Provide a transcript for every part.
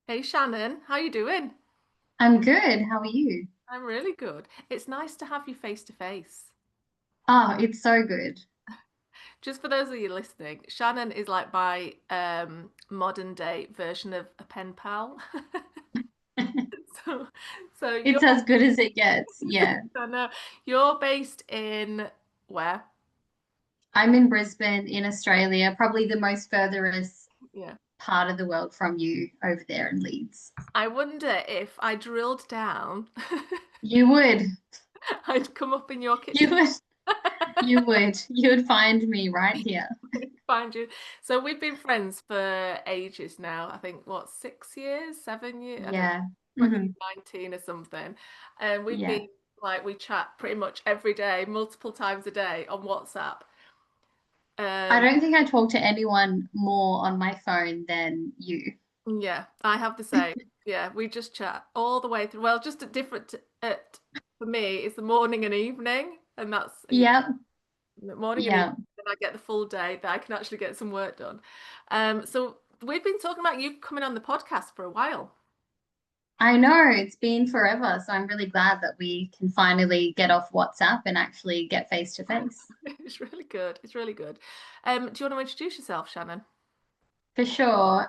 Hey Shannon, how you doing? I'm good. How are you? I'm really good. It's nice to have you face to face. Oh, it's so good. Just for those of you listening, Shannon is like my modern day version of a pen pal. So, so you're It's as good as it gets. Yeah. I know you're based in where? I'm in Brisbane in Australia, probably the most furthest Yeah. part of the world from you over there in Leeds. I wonder if I drilled down, You would. I'd come up in your You kitchen. would. You would. You would find me right here. Find you. So we've been friends for ages now. I think what, 6 years, 7 years? I don't Yeah. know, Hmm. 2019 or something. And we've Yeah. been like we chat pretty much every day, multiple times a day on WhatsApp. I Um, don't think I talk to anyone more on my phone than you. yeah, I have the same. Yeah, we just chat all the way through. Well, just at different at for me, it's the morning and evening, and that's Yep. the morning and evening. Yeah. Then I get the full day that I can actually get some work done. So we've been talking about you coming on the podcast for a while. I know it's been forever, so I'm really glad that we can finally get off WhatsApp and actually get face to face. It's really good. It's really good. Do you want to introduce yourself, Shannon? For sure.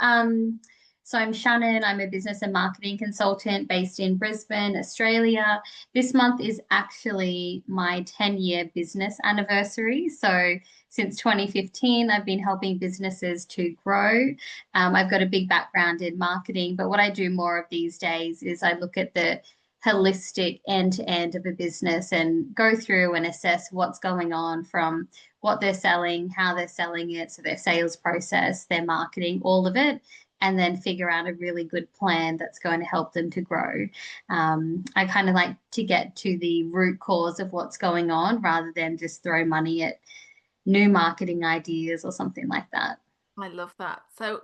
So I'm Shannon. I'm a business and marketing consultant based in Brisbane, Australia. This month is actually my 10-year business anniversary. So since 2015, I've been helping businesses to grow. I've got a big background in marketing, but what I do more of these days is I look at the holistic end to end of a business and go through and assess what's going on from what they're selling, how they're selling it, so their sales process, their marketing, all of it, and then figure out a really good plan that's going to help them to grow. I kind of like to get to the root cause of what's going on rather than just throw money at new marketing ideas or something like that. I love that. So,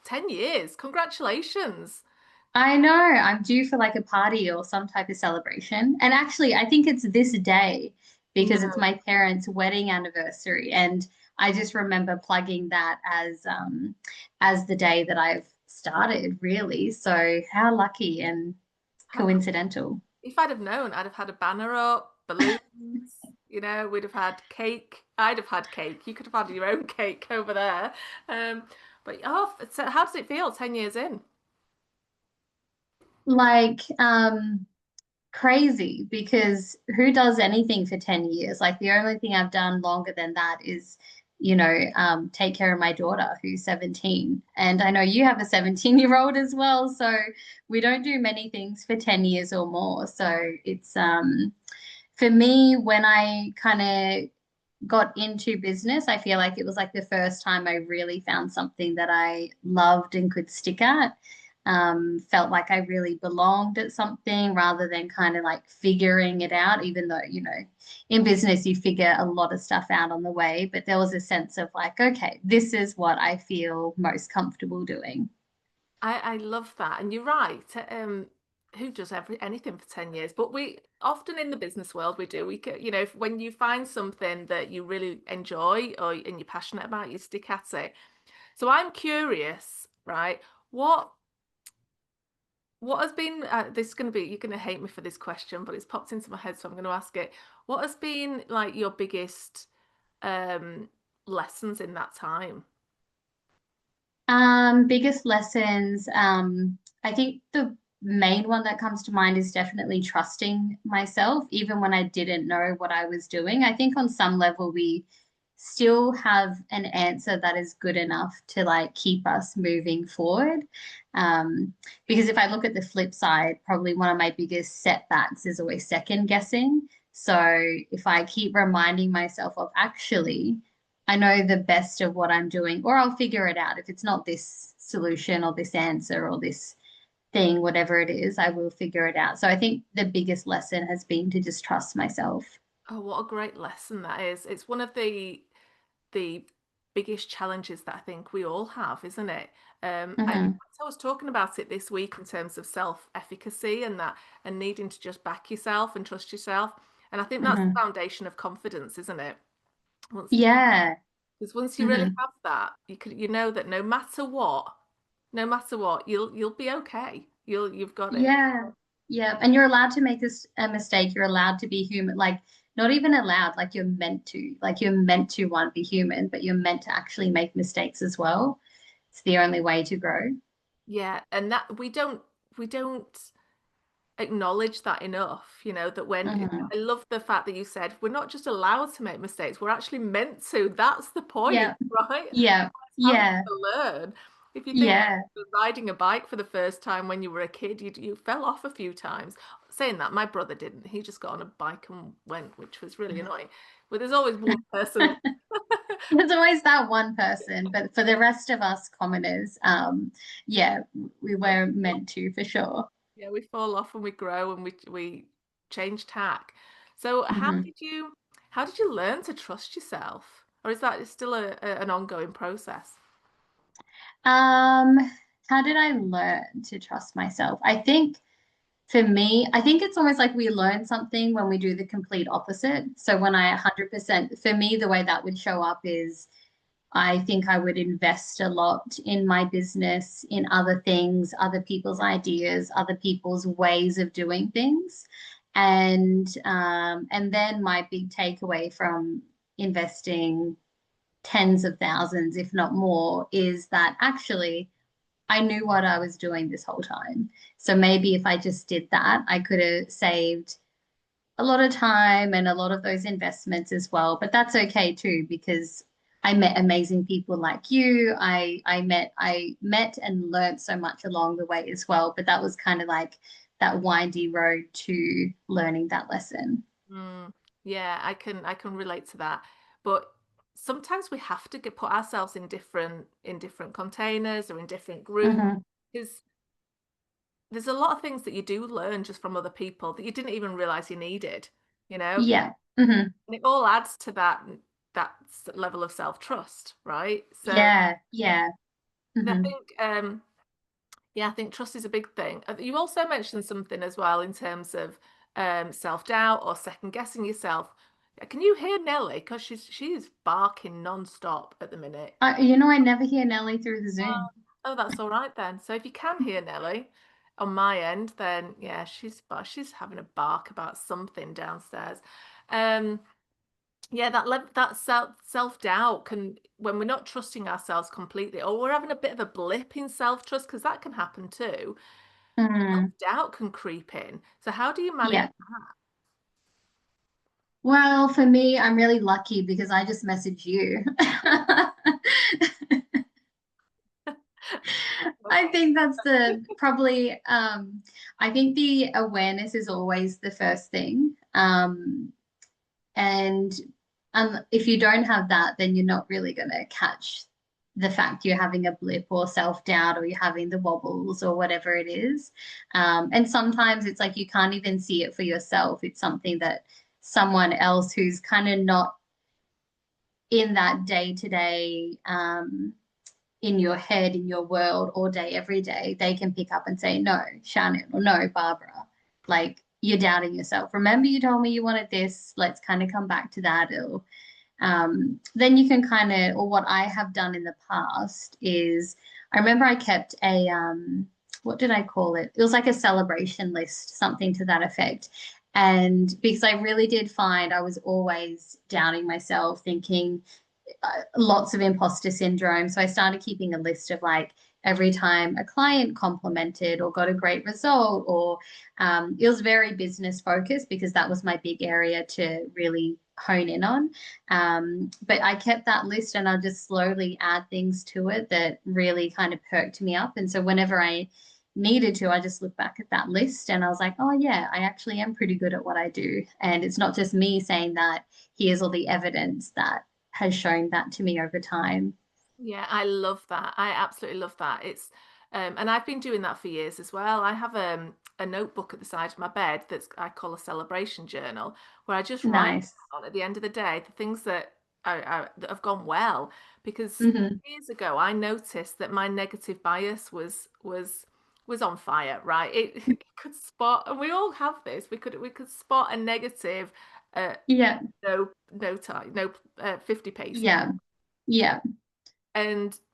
10 years. Congratulations. I know I'm due for like a party or some type of celebration. And actually, I think it's this day because it's No, my parents' wedding anniversary. And I just remember plugging that as the day that I've started, really. So how lucky and how cool. coincidental. If I'd have known, I'd have had a banner up, balloons, we'd have had cake. I'd have had cake. You could have had your own cake over there. Um, but so how does it feel 10 years in? Like crazy because who does anything for 10 years? Like the only thing I've done longer than that is, take care of my daughter who's 17. And I know you have a 17-year-old as well. So we don't do many things for 10 years or more. So it's for me, when I kind of got into business, I feel like it was like the first time I really found something that I loved and could stick at. Felt like I really belonged at something rather than kind of like figuring it out, even though, in business you figure a lot of stuff out on the way, but there was a sense of like, okay, this is what I feel most comfortable doing. I love that. And you're right. Who does anything for 10 years? But we often in the business world, we do. When you find something that you really enjoy and you're passionate about, you stick at it. So I'm curious, right? What what has been this is going to be you're going to hate me for this question, but it's popped into my head, so I'm going to ask it. What has been like your biggest um lessons in that time? Biggest lessons. I think the main one that comes to mind is definitely trusting myself, even when I didn't know what I was doing. I think on some level we still have an answer that is good enough to like keep us moving forward. Um, because if I look at the flip side, probably one of my biggest setbacks is always second guessing. So if I keep reminding myself of actually, I know the best of what I'm doing, or I'll figure it out. If it's not this solution or this answer or this thing, whatever it is, I will figure it out. So I think the biggest lesson has been to just trust myself. Oh, what a great lesson that is. It's one of the biggest challenges that I think we all have, isn't it? Hmm. I was talking about it this week in terms of self-efficacy and needing to just back yourself and trust yourself. And I think that's the Hmm. foundation of confidence, isn't it? Once Yeah. Because once you really Hmm. have that, you know that no matter what, no matter what, you'll be okay. You've got it. Yeah. Yeah. And you're allowed to make a mistake. You're allowed to be human. Like, not even allowed, like you're meant to. Like you're meant to want to be human, but you're meant to actually make mistakes as well. It's the only way to grow. Yeah, and that we don't acknowledge that enough, that when Hmm. I love the fact that you said we're not just allowed to make mistakes, we're actually meant to. That's the point, Yeah. right? Yeah. It's how you Yeah. learn. If you think Yeah. riding a bike for the first time when you were a kid, you fell off a few times. Saying that, my brother didn't. He just got on a bike and went, which was really annoying. But there's always one person. There's always that one person, but for the rest of us commoners, yeah, we were meant to for sure. Yeah, we fall off and we grow and we change tack. So Hmm. how did you learn to trust yourself? Or is that still an ongoing process? Um, how did I learn to trust myself? I think for me, I think it's almost like we learn something when we do the complete opposite. So when I 100%, for me, the way that would show up is I think I would invest a lot in my business, in other things, other people's ideas, other people's ways of doing things. And then my big takeaway from investing tens of thousands, if not more, is that actually I knew what I was doing this whole time. So maybe if I just did that, I could have saved a lot of time and a lot of those investments as well. But that's okay too, because I met amazing people like you. I met and learned so much along the way as well. But that was kind of like that windy road to learning that lesson. Mm, yeah, I can relate to that. But sometimes we have to put ourselves in different containers or in different groups Hmm. because there's a lot of things that you do learn just from other people that you didn't even realize you needed, you know? Yeah. Hmm. And it all adds to that level of self-trust, right? So Yeah. Yeah. I Hmm. think yeah, I think trust is a big thing. You also mentioned something as well in terms of self-doubt or second guessing yourself. Can you hear Nelly? Because she's barking non-stop at the minute. I never hear Nelly through the Oh, Zoom. oh, that's all right then. So if you can hear Nelly on my end, then yeah, she's having a bark about something downstairs. Um, yeah, that self-doubt can, when we're not trusting ourselves completely, or we're having a bit of a blip in self-trust, because that can happen too. Mm. Self-doubt can creep in. So how do you manage Yeah. Well, for me, I'm really lucky because I just messaged you. I that? think that's the probably I think the awareness is always the first thing. And if you don't have that, then you're not really gonna catch the fact you're having a blip or self-doubt or you're having the wobbles or whatever it is. And sometimes it's like you can't even see it for yourself. It's something that someone else who's kind of not in that day to day in your head, in your world all day, every day, they can pick up and say, no, Shannon, or no, Barbara, like you're doubting yourself. Remember, you told me you wanted this. Let's kind of come back to that. Or then you can kind of, or what I have done in the past is I remember I kept what did I call it? It was like a celebration list, something to that effect. And because I really did find I was always doubting myself, thinking, lots of imposter syndrome. So I started keeping a list of like every time a client complimented or got a great result, or it was very business focused because that was my big area to really hone in on. But I kept that list and I just slowly add things to it that really kind of perked me up. And so whenever I needed to, I just look back at that list and I was like, oh, yeah, I actually am pretty good at what I do. And it's not just me saying that, here's all the evidence that has shown that to me over time. Yeah, I love that. I absolutely love that. And I've been doing that for years as well. I have a notebook at the side of my bed that's I call a celebration journal, where I just write Nice. down at the end of the day the things that have gone well. Because Hmm. years ago, I noticed that my negative bias was on fire, right? It could spot, and we all have this. We could spot a negative, uh, Yeah. no 50 pace. Yeah. Yeah.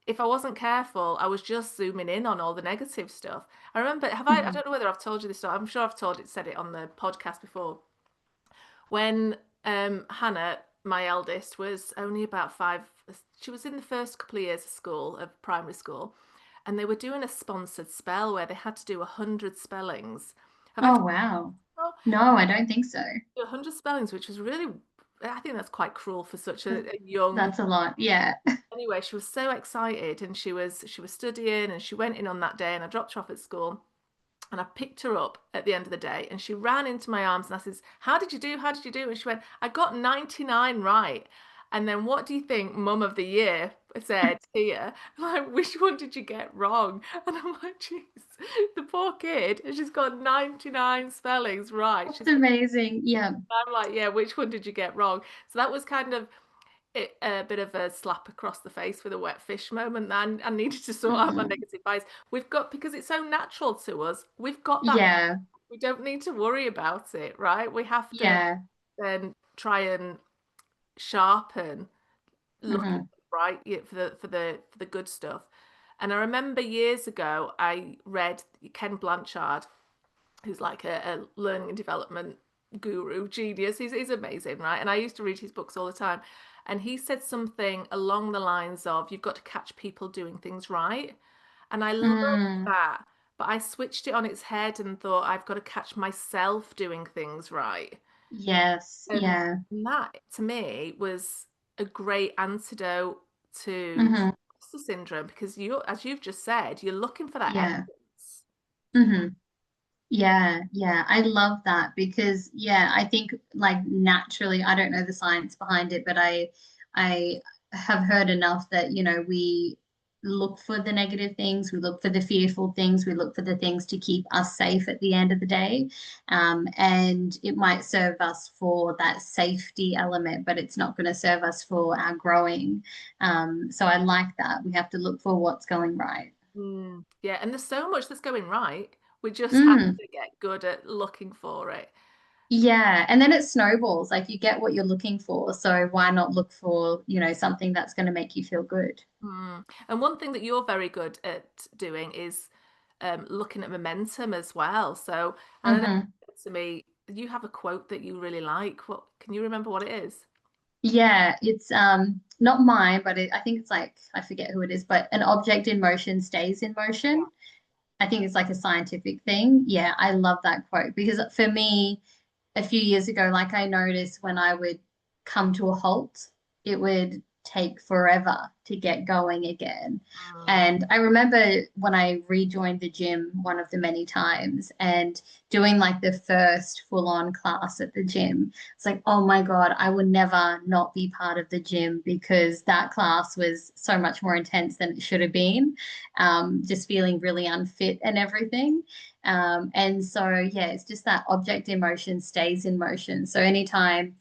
if I wasn't careful, I was just zooming in on all the negative stuff. I remember, I Mhm. don't know whether I've told you this story. I'm sure I've said it on the podcast before. When Hannah, my eldest, was only about five, she was in the first couple of years of school, of primary school, and they were doing a sponsored spell where they had to do 100 spellings. Have I Oh, told wow. you before? No, I don't think so. 100 spellings, which was really, I think that's quite cruel for such a young. That's a lot. Yeah. Anyway, she was so excited and she was studying and she went in on that day and I dropped her off at school and I picked her up at the end of the day and she ran into my arms and I says, "How did you do? How did you do?" And she went, "I got 99 right." And then what do you think Mum of the Year said here? Like, which one did you get wrong? And I'm like, jeez, the poor kid, and she's got 99 spellings right. That's amazing. Yeah. I'm like, yeah, which one did you get wrong? So that was kind of a bit of a slap across the face with a wet fish moment. And I needed to sort out my Mhm. negative bias. We've got, because it's so natural to us, we've got that. Yeah. We don't need to worry about it, right? We have to Yeah. then try and sharpen looking Hmm. right, yeah, for the good stuff. And I remember years ago I read Ken Blanchard, who's like a learning and development guru, genius. He's amazing, right? And I used to read his books all the time. And he said something along the lines of, you've got to catch people doing things right. And I love Mm. that. But I switched it on its head and thought, I've got to catch myself doing things right. Yes. And Yeah. that to me was a great antidote to Hmm. imposter syndrome because you, as you've just said, you're looking for that Yeah. evidence. Hmm. Yeah, yeah, I love that because yeah, I think like naturally, I don't know the science behind it, but I have heard enough that, we look for the negative things, we look for the fearful things, we look for the things to keep us safe at the end of the day. And it might serve us for that safety element, but it's not going to serve us for our growing. So I like that. We have to look for what's going right. Yeah, and there's so much that's going right. We just have Mm. to get good at looking for it. Yeah, and then it snowballs. Like you get what you're looking for. So why not look for, something that's going to make you feel good? And one thing that you're very good at doing is looking at momentum as well. So, and I know Hmm. to me, you have a quote that you really like. What can you remember what it is? Yeah, it's not mine, but I think it's like I forget who it is, but an object in motion stays in motion. I think it's like a scientific thing. Yeah, I love that quote because for me, a few years ago, like I noticed when I would come to a halt, it would take forever to get going again. Mm, And I remember when I rejoined the gym one of the many times and doing like the first full on class at the gym. It's like, oh my God, I would never not be part of the gym because that class was so much more intense than it should have been. Just feeling really unfit and everything. And so, yeah, it's just that object in motion stays in motion. So anytime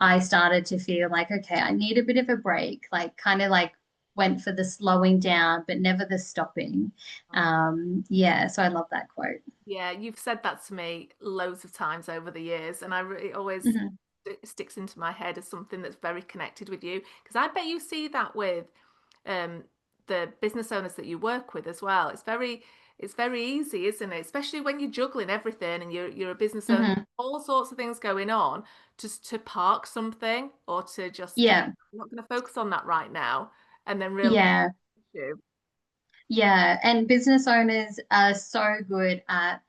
I started to feel like, okay, I need a bit of a break, like kind of like went for the slowing down, but never the stopping. mm. Yeah, so I love that quote. Yeah, you've said that to me loads of times over the years, and it always Hmm. sticks into my head as something that's very connected with you. Because I bet you see that with um, the business owners that you work with as well. It's very easy, isn't it? Especially when you're juggling everything and you're a business owner, Hmm. all sorts of things going on, just to park something or to just go, Yeah, I'm not going to focus on that right now, and then realize yeah. you. Yeah, and business owners are so good at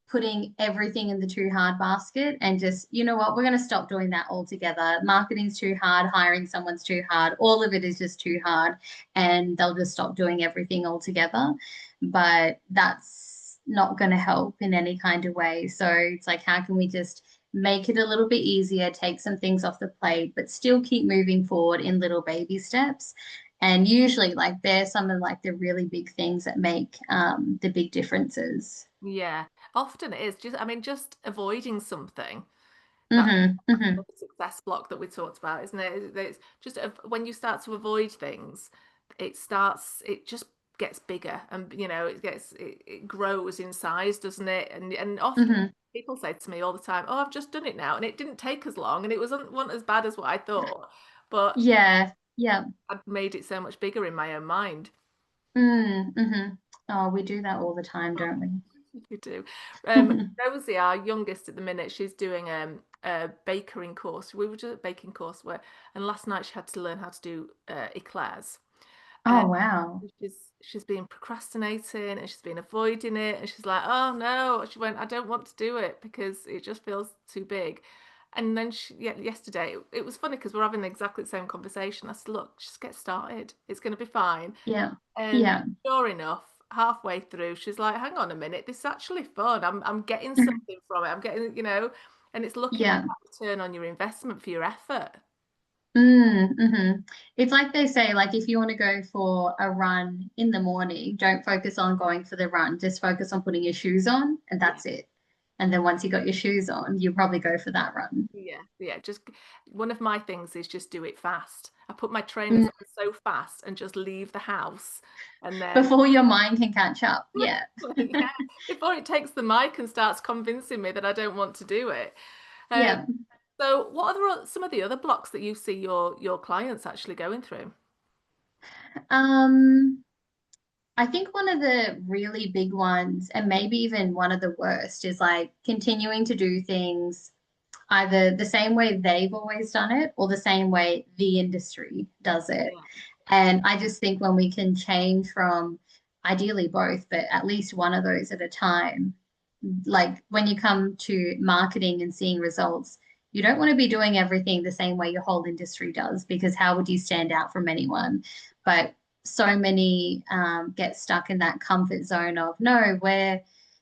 putting everything in the too hard basket and just, you know what, we're going to stop doing that altogether. Marketing's too hard, hiring someone's too hard, all of it is just too hard, and they'll just stop doing everything altogether. But that's not going to help in any kind of way. So it's like, how can we just make it a little bit easier, take some things off the plate, but still keep moving forward in little baby steps? And usually, like, they're some of like the really big things that make the big differences. Yeah, often it is just, I mean, just avoiding something. Hmm. That's Hmm. another success block that we talked about, isn't it? It's just when you start to avoid things, it just gets bigger and it grows in size, doesn't it? And often Hmm. people say to me all the time, "Oh, I've just done it now, and it didn't take as long, and it wasn't as bad as what I thought, but Yeah, yeah. I'd made it so much bigger in my own mind." Mm-hmm. Oh, we do that all the time, don't we? We do. Rosie, our youngest at the minute, she's doing a baking course. We were just a baking course where, and last night she had to learn how to do eclairs. Oh, wow. She's been procrastinating and she's been avoiding it, and she's like, "Oh no," she went, "I don't want to do it because it just feels too big." And then yeah, yesterday it was funny because we're having exactly the same conversation. I said, "Look, just get started. It's going to be fine." Yeah. And Yeah. sure enough, halfway through, she's like, "Hang on a minute, this is actually fun. I'm getting something from it. I'm getting, and it's looking at Yeah. that return on your investment for your effort." Mm-hmm. It's like they say, like if you want to go for a run in the morning, don't focus on going for the run, just focus on putting your shoes on, and Yeah. that's it. And then once you got your shoes on, you probably go for that run. Yeah, yeah. Just one of my things is just do it fast. I put my trainers Mm. on so fast and just leave the house, and then Before your mind can catch up. Yeah. yeah, before it takes the mic and starts convincing me that I don't want to do it. Um, Yeah. so, what are some of the other blocks that you see your clients actually going through? Um, I think one of the really big ones, and maybe even one of the worst, is like continuing to do things either the same way they've always done it or the same way the industry does it. Yeah. And I just think when we can change from ideally both, but at least one of those at a time, like when you come to marketing and seeing results, you don't want to be doing everything the same way your whole industry does, because how would you stand out from anyone? But so many get stuck in that comfort zone of, no, we're,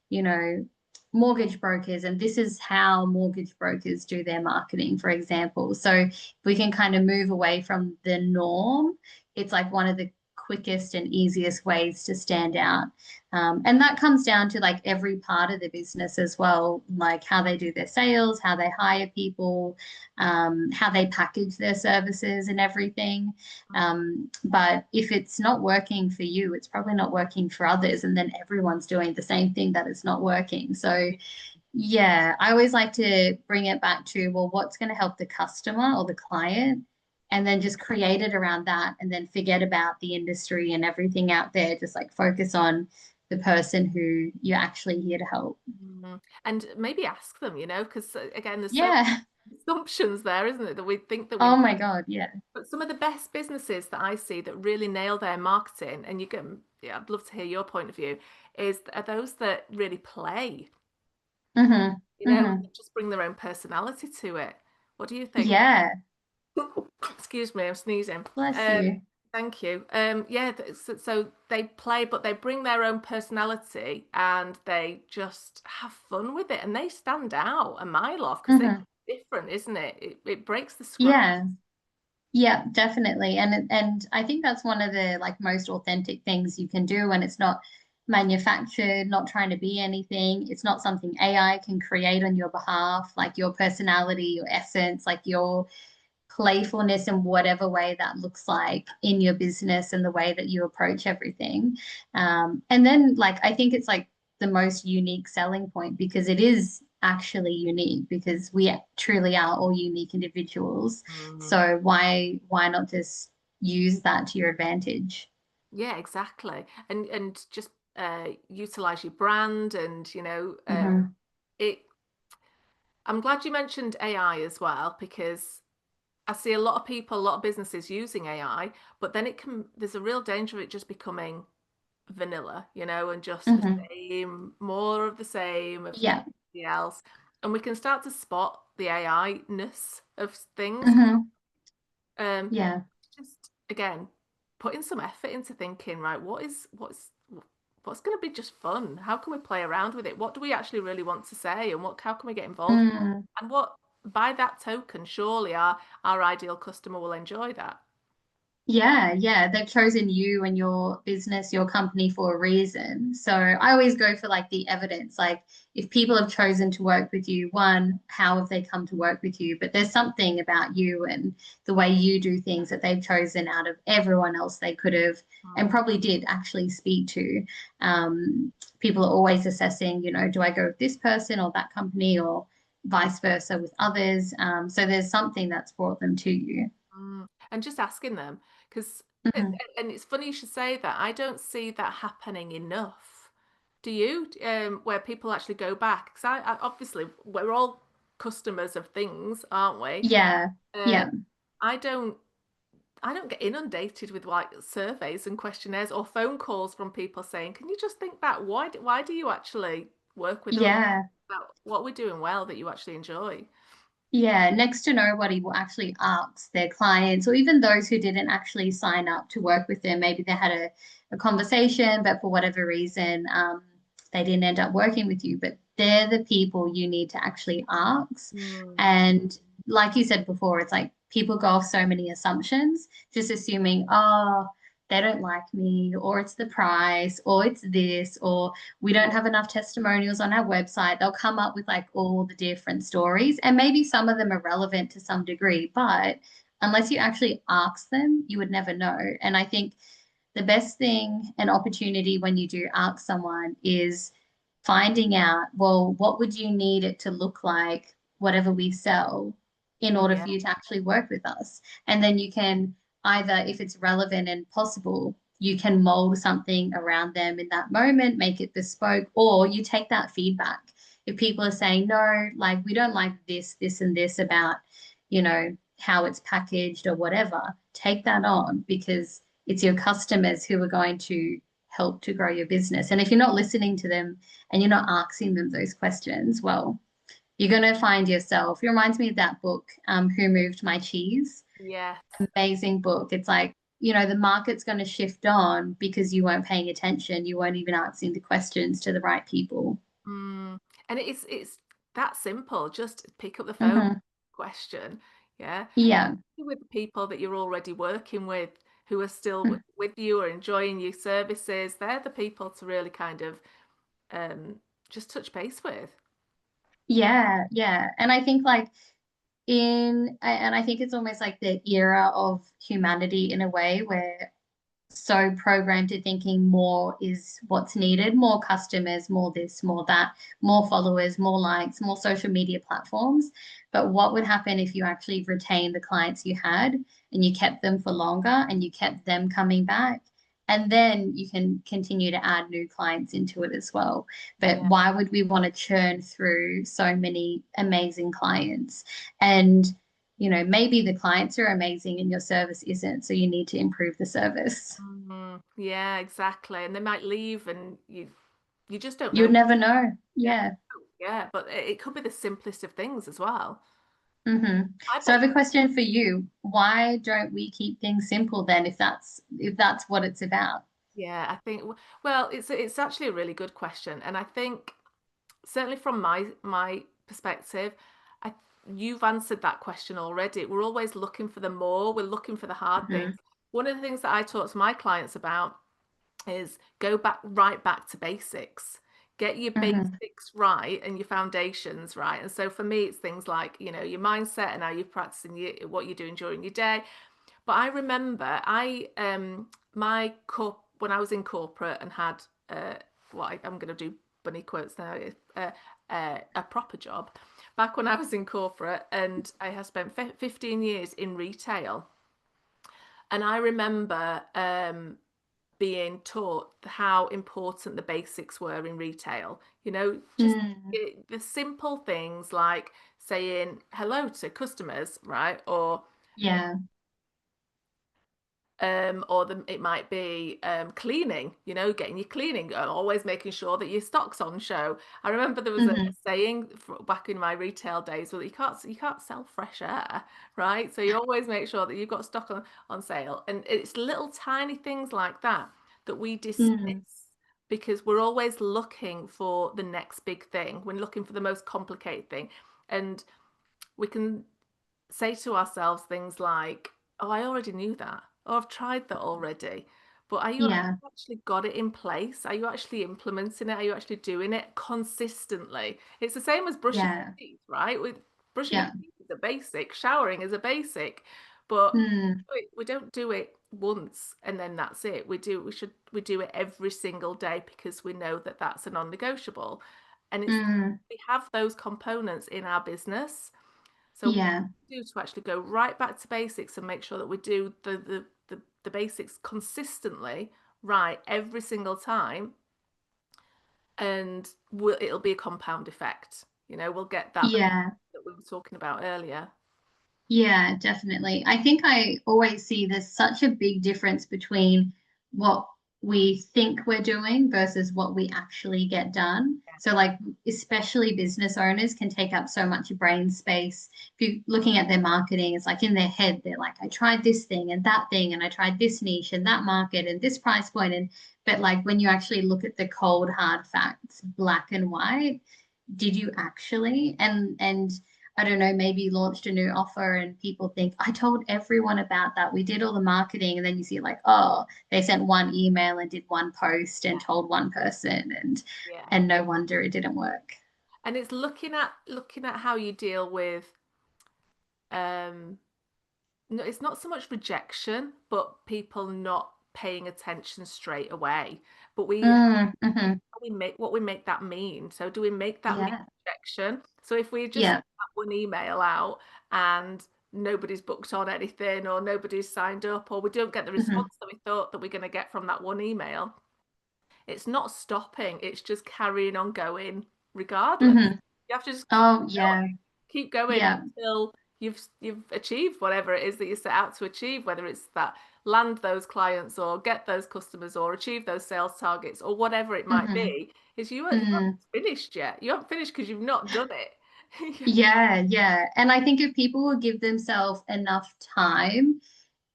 you know, mortgage brokers, and this is how mortgage brokers do their marketing, for example. So if we can kind of move away from the norm, it's like one of the quickest and easiest ways to stand out. And that comes down to like every part of the business as well, like how they do their sales, how they hire people, how they package their services and everything. But if it's not working for you, it's probably not working for others. And then everyone's doing the same thing that is not working. So, yeah, I always like to bring it back to, well, what's going to help the customer or the client? And then just create it around that and then forget about the industry and everything out there. Just like focus on the person who you're actually here to help. And maybe ask them, because again, there's so Yeah. many assumptions there, isn't it, that we think that we. Oh my God. Yeah. But some of the best businesses that I see that really nail their marketing, and yeah, I'd love to hear your point of view, are those that really play, Mm-hmm. Mm-hmm. just bring their own personality to it. What do you think? Yeah. Excuse me, I'm sneezing. Bless Um, you. Thank you. Yeah, so they play, but they bring their own personality and they just have fun with it, and they stand out a mile off because they're Mm-hmm. different, isn't it? It breaks the script. Yeah. Yeah, definitely. And I think that's one of the like most authentic things you can do when it's not manufactured, not trying to be anything. It's not something AI can create on your behalf, like your personality, your essence, like your playfulness in whatever way that looks like in your business and the way that you approach everything. And then, like, I think it's like the most unique selling point because it is actually unique because we truly are all unique individuals. Mm. So why not just use that to your advantage? Yeah, exactly. And just utilize your brand and Hmm. it I'm glad you mentioned AI as well because I see a lot of people, a lot of businesses using AI, but then there's a real danger of it just becoming vanilla, and just the Hmm. same, more of the same of Yeah. everything else. And we can start to spot the AI-ness of things. Hmm. Um, Yeah. just again, putting some effort into thinking, right, what's going to be just fun? How can we play around with it? What do we actually really want to say, and how can we get involved? Mm. And what by that token, surely our ideal customer will enjoy that. Yeah, yeah, they've chosen you and your business, your company for a reason. So I always go for like the evidence. Like if people have chosen to work with you, one, how have they come to work with you? But there's something about you and the way you do things that they've chosen out of everyone else they could have and Mm, probably did actually speak to. People are always assessing, do I go with this person or that company or vice versa with others? So there's something that's brought them to you. And just asking them, because Mhm. And it's funny you should say that. I don't see that happening enough. Do you? Where people actually go back? Because obviously we're all customers of things, aren't we? Yeah. Uh, Yeah. I don't. I don't get inundated with like surveys and questionnaires or phone calls from people saying, "Can you just think back? Why do you actually work with us? Yeah. About what we're doing well that you actually enjoy?" Yeah, next to nobody will actually ask their clients or even those who didn't actually sign up to work with them. Maybe they had a conversation, but for whatever reason, they didn't end up working with you. But they're the people you need to actually ask. Mm, And like you said before, it's like people go off so many assumptions, just assuming, oh, they don't like me, or it's the price, or it's this, or we don't yeah, have enough testimonials on our website. They'll come up with like all the different stories, and maybe some of them are relevant to some degree, but unless you actually ask them, you would never know. And I think the best thing and opportunity when you do ask someone is finding out, well, what would you need it to look like, whatever we sell, in order yeah, for you to actually work with us? And then you can either, if it's relevant and possible, you can mold something around them in that moment, make it bespoke, or you take that feedback. If people are saying, no, like we don't like this, and this about, how it's packaged or whatever, take that on because it's your customers who are going to help to grow your business. And if you're not listening to them and you're not asking them those questions, well, you're going to find yourself. It reminds me of that book, Who Moved My Cheese? yes. Amazing book. It's like, the market's going to shift on because you weren't paying attention. You weren't even asking the questions to the right people. Mm. And it's that simple. Just pick up the phone Hmm. question. Yeah. Yeah. With the people that you're already working with who are still with you or enjoying your services, they're the people to really kind of um, just touch base with. Yeah. Yeah. And I think like and I think it's almost like the era of humanity in a way where so programmed to thinking more is what's needed, more customers, more this, more that, more followers, more likes, more social media platforms. But what would happen if you actually retained the clients you had and you kept them for longer and you kept them coming back? And then you can continue to add new clients into it as well. But Yeah. why would we want to churn through so many amazing clients? And maybe the clients are amazing and your service isn't, so you need to improve the service. Yeah, exactly. And they might leave and you just don't You would know. never know. Yeah. Yeah. Yeah, but it could be the simplest of things as well. Hmm. I So I bet have you a question for you. Why don't we keep things simple then if that's what it's about? yeah, I think well, it's actually a really good question. And I think certainly from my perspective, I you've answered that question already. We're always looking for the more, we're looking for the hard things. Hmm. One of the things that I talk to my clients about is go back right back to basics. Get your Hmm. basics right and your foundations right. And so for me, it's things like, your mindset and how you're practicing what you're doing during your day. But I remember my corp when I was in corporate and had I'm going to do bunny quotes now, uh, a proper job. Back when I was in corporate and I had spent 15 years in retail. And I remember being taught how important the basics were in retail. Just Mm. the simple things like saying hello to customers, right? Yeah. It might be cleaning, getting your cleaning, always making sure that your stock's on show. I remember there was a Hmm. saying back in my retail days, well, you can't sell fresh air, right? So you always make sure that you've got stock on sale, and it's little tiny things like that that we Mm. dismiss because we're always looking for the next big thing. We're looking for the most complicated thing, and we can say to ourselves things like, "Oh, I already knew that. Oh, I've tried that already." But have Yeah. you actually got it in place? Are you actually implementing it? Are you actually doing it consistently? It's the same as brushing Yeah. your teeth, right? With brushing your Yeah. teeth is a basic, showering is a basic, but Mm. we don't do it once and then that's it. We do it every single day because we know that that's a non-negotiable. And Mm. we have those components in our business. So what Yeah. we do to actually go right back to basics and make sure that we do the basics consistently right every single time, and it'll be a compound effect. We'll get that Yeah. that we were talking about earlier. Yeah, definitely. I think I always see there's such a big difference between what we think we're doing versus what we actually get done. So, like, especially business owners can take up so much brain space. If you're looking at their marketing, it's like in their head, they're like, I tried this thing and that thing, and I tried this niche and that market and this price point. But like when you actually look at the cold, hard facts, black and white, did you actually? And I don't know, maybe you launched a new offer and people think, I told everyone about that. We did all the marketing. And then you see like, oh, they sent one email and did one post and told one person Yeah. and no wonder it didn't work. And it's looking at how you deal with um no, it's not so much rejection, but people not paying attention straight away. But Hmm. we make that mean. So do we make that mean Yeah. rejection? So if we just send Yeah. that one email out and nobody's booked on anything, or nobody's signed up, or we don't get the Hmm. response that we thought that we're going to get from that one email, it's not stopping, it's just carrying on going regardless. Hmm. You have to just Oh, yeah. keep going Yeah. until you've achieved whatever it is that you set out to achieve, whether it's that land those clients or get those customers or achieve those sales targets or whatever it might Hmm. be. Is you haven't Hmm. finished yet. You haven't finished because you've not done it. Yeah. Yeah. And I think if people will give themselves enough time,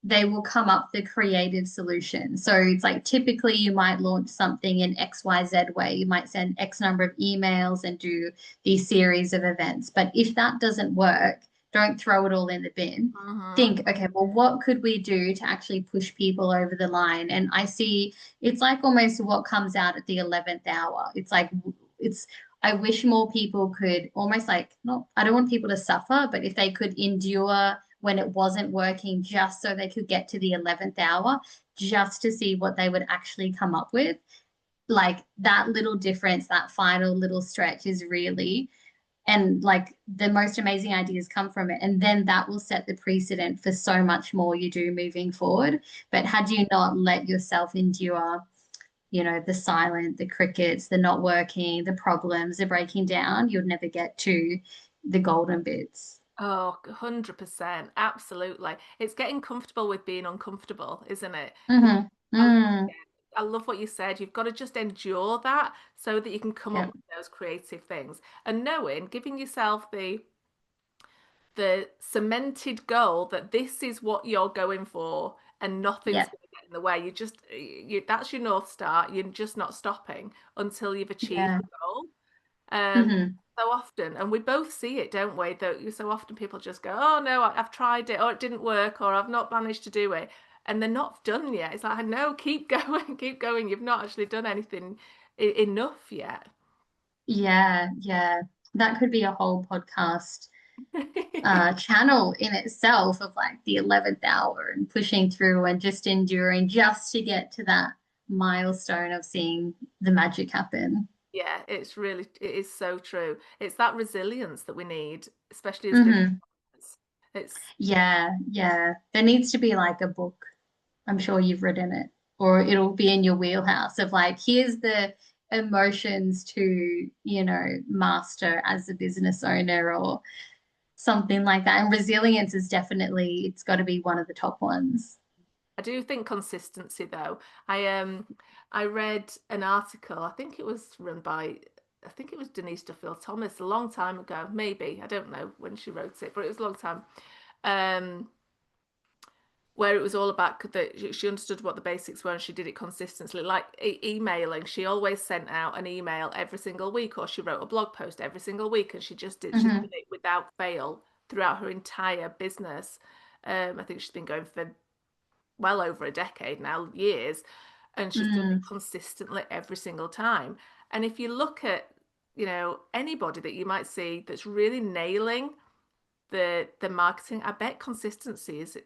they will come up with a creative solution. So it's like typically you might launch something in XYZ way. You might send X number of emails and do these series of events. But if that doesn't work, don't throw it all in the bin. Hmm. Think, okay, well, what could we do to actually push people over the line? And I see it's like almost what comes out at the 11th hour. It's like, it's, I wish more people could almost like, not, I don't want people to suffer, but if they could endure when it wasn't working just so they could get to the 11th hour just to see what they would actually come up with. Like that little difference, that final little stretch is really, and like the most amazing ideas come from it. And then that will set the precedent for so much more you do moving forward. But had you not let yourself endure, the silent, the crickets, the not working, the problems, the breaking down, you'd never get to the golden bits. Oh, 100%. Absolutely. It's getting comfortable with being uncomfortable, isn't it? Mm-hmm. I, Mm. I love what you said. You've got to just endure that so that you can come up Yeah. with those creative things. And knowing, giving yourself the cemented goal that this is what you're going for and nothing's Yeah. going to get in the way. That's your North Star. You're just not stopping until you've achieved Yeah. the goal. Um, Hmm. so often, and we both see it, don't we? That so often people just go, "Oh no, I've tried it, or it didn't work, or I've not managed to do it," and they're not done yet. It's like, no, keep going, keep going. You've not actually done anything enough yet. Yeah. Yeah. That could be a whole podcast channel in itself of like the 11th hour and pushing through and just enduring just to get to that milestone of seeing the magic happen. Yeah, it is so true. It's that resilience that we need, especially as business Hmm. owners. It's Yeah. Yeah. There needs to be like a book. I'm sure you've written it, or it'll be in your wheelhouse of like, here's the emotions to, master as a business owner or something like that. And resilience is definitely, it's got to be one of the top ones. I do think consistency though. I read an article, I think it was run by I think it was Denise Duffield Thomas a long time ago, maybe. I don't know when she wrote it, but it was a long time. Um, where it was all about that she understood what the basics were and she did it consistently, like emailing. She always sent out an email every single week, or she wrote a blog post every single week, and she's done Hmm. it without fail throughout her entire business. I think she's been going for well over a decade now, years, and she's done it Mm. consistently every single time. And if you look at, anybody that you might see that's really nailing the marketing, I bet consistency is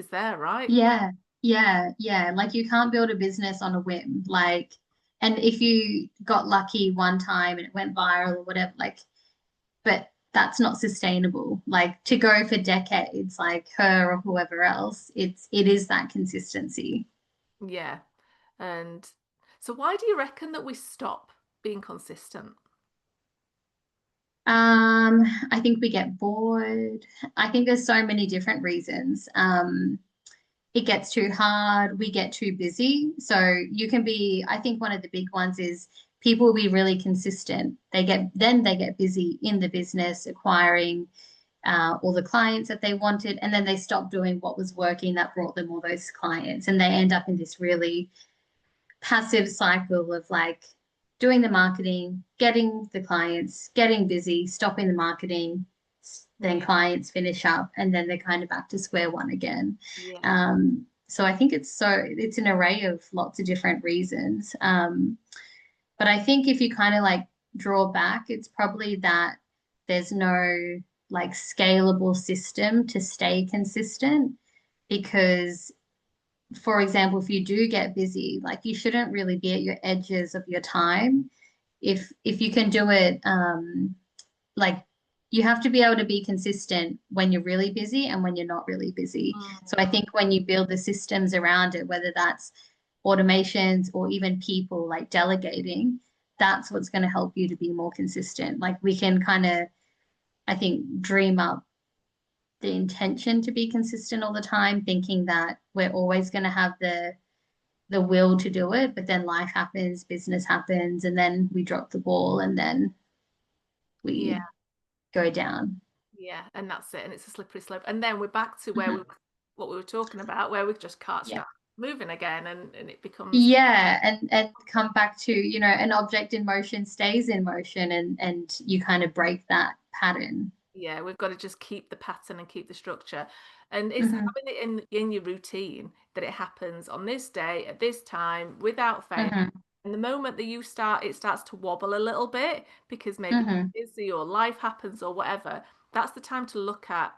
there, right? Yeah, yeah, yeah. Like you can't build a business on a whim. Like, and if you got lucky one time and it went viral or whatever, like, but that's not sustainable. Like to go for decades, like her or whoever else, it is that consistency. Yeah. And so why do you reckon that we stop being consistent? I think we get bored. I think there's so many different reasons. It gets too hard, we get too busy. So you can be, I think one of the big ones is people will be really consistent. They get busy in the business, acquiring all the clients that they wanted, and then they stop doing what was working that brought them all those clients. And they end up in this really passive cycle of like doing the marketing, getting the clients, getting busy, stopping the marketing, then Yeah. clients finish up, and then they're kind of back to square one again. Yeah. So I think it's an array of lots of different reasons. But I think if you kind of like draw back, it's probably that there's no like scalable system to stay consistent because for example, if you do get busy, like you shouldn't really be at your edges of your time. If you can do it, like you have to be able to be consistent when you're really busy and when you're not really busy. So I Mm, think when you build the systems around it, whether that's automations or even people like delegating, that's what's going to help you to be more consistent. Like we can kind of, I think, dream up the intention to be consistent all the time, thinking that we're always going to have the will to do it, but then life happens, business happens, and then we drop the ball and then yeah. we go down. Yeah. And that's it. And it's a slippery slope. And then we're back to where we Mhm. what we were talking about, where we just can't Yeah. start moving again and it becomes Yeah, and come back to, an object in motion stays in motion and you kind of break that pattern. yeah, we've got to just keep the pattern and keep the structure. And it's Hmm. having it in your routine that it happens on this day at this time without fail. Hmm. And the moment that you start, it starts to wobble a little bit because maybe Hmm. you're busy or life happens or whatever. That's the time to look at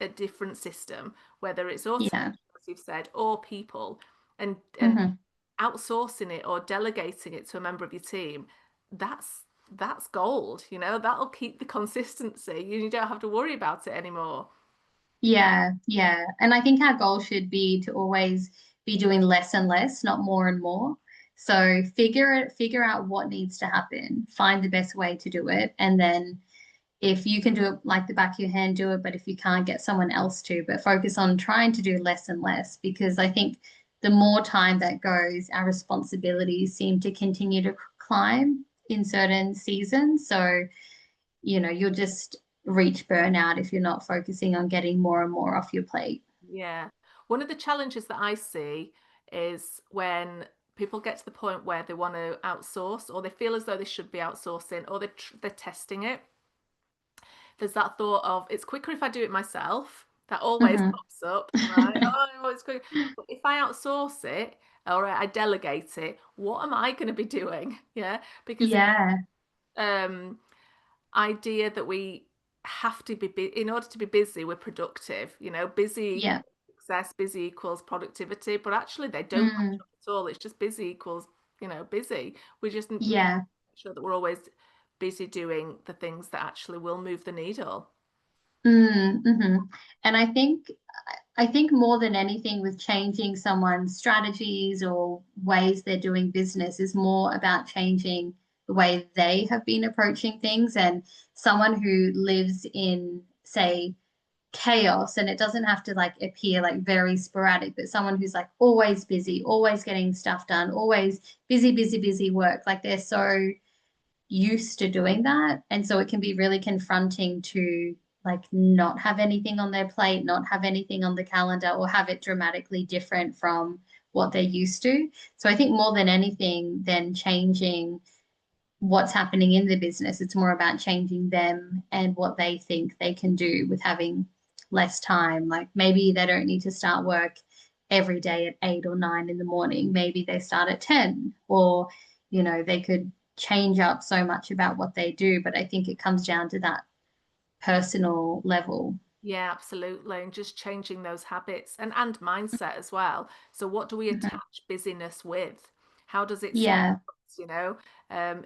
a different system, whether it's automation, Yeah. as you've said, or people, and Hmm. outsourcing it or delegating it to a member of your team. That's gold, that'll keep the consistency. You don't have to worry about it anymore. Yeah, yeah. And I think our goal should be to always be doing less and less, not more and more. So figure out what needs to happen, find the best way to do it, and then if you can do it like the back of your hand, do it. But if you can't, get someone else to, but focus on trying to do less and less because I think the more time that goes, our responsibilities seem to continue to climb in certain seasons. So, you'll just reach burnout if you're not focusing on getting more and more off your plate. Yeah. One of the challenges that I see is when people get to the point where they want to outsource or they feel as though they should be outsourcing or they're testing it. There's that thought of it's quicker if I do it myself. That always Hmm. pops up, right? Oh, it's quick. But if I outsource it or I delegate it, what am I going to be doing? Yeah, because Yeah, um idea that we have to be in order to be busy, we're productive. Busy yeah, success, busy equals productivity, but actually they don't match mm, up at all. It's just busy equals, busy. We just need to make yeah. sure that we're always busy doing the things that actually will move the needle. Mm-hmm. And I think more than anything with changing someone's strategies or ways they're doing business is more about changing the way they have been approaching things and someone who lives in, say, chaos and it doesn't have to like appear like very sporadic, but someone who's like always busy, always getting stuff done, always busy, busy, busy work. Like they're so used to doing that. And so it can be really confronting to like not have anything on their plate, not have anything on the calendar, or have it dramatically different from what they're used to. So I think more than anything, than changing what's happening in the business, it's more about changing them and what they think they can do with having less time. Like maybe they don't need to start work every day at 8 or 9 in the morning. Maybe they start at 10, or, they could change up so much about what they do. But I think it comes down to that personal level. Yeah, absolutely. And just changing those habits and mindset as well. So what do we Mhm. attach busyness with? How does it serve Yeah. you know?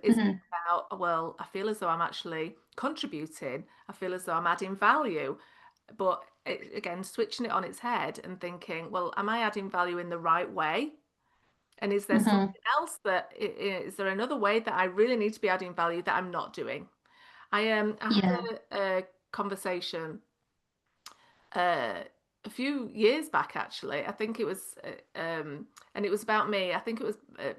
Is it Mhm. about, well, I feel as though I'm actually contributing. I feel as though I'm adding value. But again, switching it on its head and thinking, well, am I adding value in the right way? And is there something Mhm. else is there another way that I really need to be adding value that I'm not doing? I had Yeah. a conversation uh, a few years back actually. I think it was and it was about me. I think it was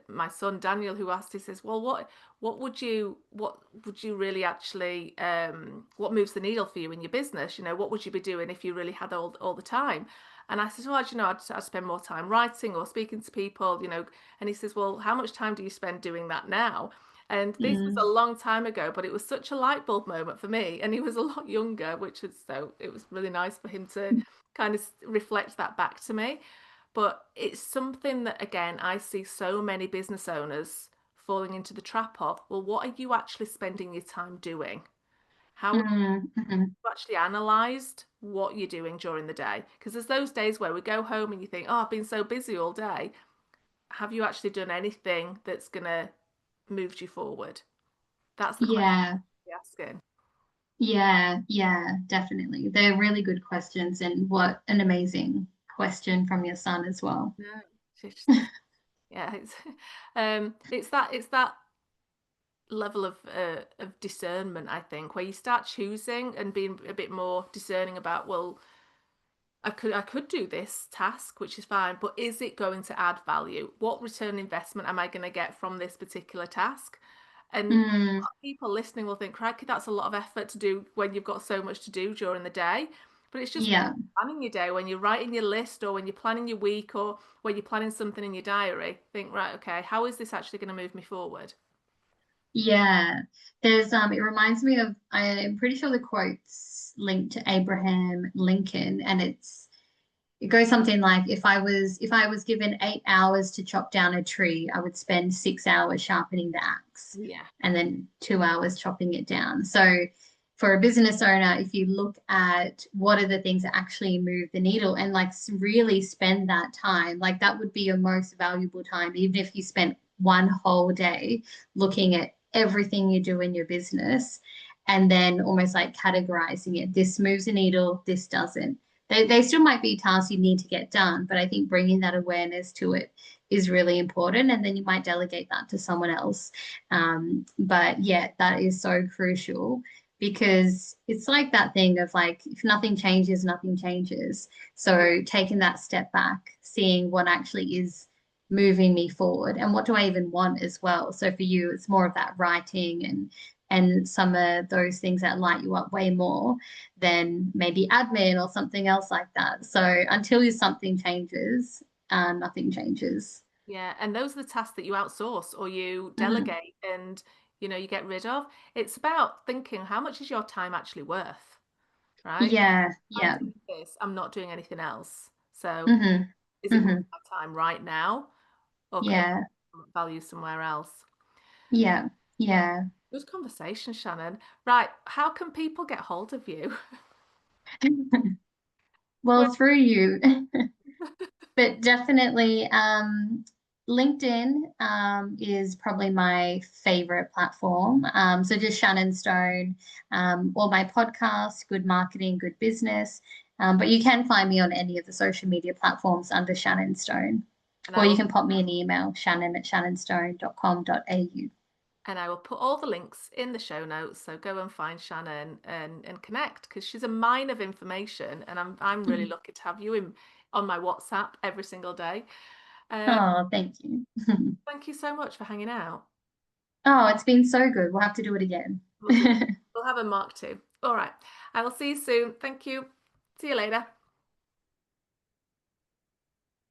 my son Daniel who asked. He says, "Well, what would you really actually what moves the needle for you in your business? You know, what would you be doing if you really had all the time?" And I said, "Well, you know, I'd spend more time writing or speaking to people, you know." And he says, "Well, how much time do you spend doing that now?" And this was a Mm. long time ago, but it was such a light bulb moment for me. And he was a lot younger, which was so it was really nice for him to kind of reflect that back to me. But it's something that, again, I see so many business owners falling into the trap of, well, what are you actually spending your time doing? How have Mm. Mhm. you actually analysed what you're doing during the day? Because there's those days where we go home and you think, oh, I've been so busy all day. Have you actually done anything that's going to move you forward? That's the question Yeah. you're asking. Yeah. Yeah. Definitely. They're really good questions, and what an amazing question from your son as well. No, yeah, it's that level of discernment, I think, where you start choosing and being a bit more discerning about, well, I could do this task, which is fine, but is it going to add value? What return investment am I going to get from this particular task? And Mm. people listening will think, crikey, that's a lot of effort to do when you've got so much to do during the day. But it's just Yeah. planning your day when you're writing your list or when you're planning your week or when you're planning something in your diary. Think, right, okay, how is this actually going to move me forward? Yeah. There's it reminds me of, I'm pretty sure the quote's linked to Abraham Lincoln, and it goes something like, if I was given 8 hours to chop down a tree, I would spend 6 hours sharpening the axe Yeah. and then 2 hours chopping it down. So for a business owner, if you look at what are the things that actually move the needle and like really spend that time, like that would be your most valuable time, even if you spent one whole day looking at everything you do in your business and then almost like categorizing it. This moves the needle, this doesn't. They still might be tasks you need to get done, but I think bringing that awareness to it is really important. And then you might delegate that to someone else. But yeah, that is so crucial because it's like that thing of like, if nothing changes, nothing changes. So taking that step back, seeing what actually is moving me forward and what do I even want as well. So for you, it's more of that writing and some of those things that light you up way more than maybe admin or something else like that. So until something changes, nothing changes. Yeah, and those are the tasks that you outsource or you Mhm. delegate and you get rid of. It's about thinking how much is your time actually worth, right? Yeah, I'm yeah. doing this, I'm not doing anything else. So Hmm. is it worth Hmm. my time right now? Or can Yeah, I value somewhere else? yeah, Yeah. yeah. Good conversation, Shannon. Right, how can people get hold of you? Well, Where through you. But definitely, LinkedIn is probably my favorite platform. So just Shannon Stone, or my podcast, Good Marketing, Good Business. But you can find me on any of the social media platforms under Shannon Stone. and Or you can pop me an email, shannon@shannonstone.com.au. I will put all the links in the show notes. So go and find Shannon and connect because she's a mine of information, and I'm really lucky to have you in on my WhatsApp every single day. Um, Oh, thank you. thank you so much for hanging out. Oh, it's been so good. We'll have to do it again. We'll do. We'll have a mark too. All right. I will see you soon. Thank you. See you later.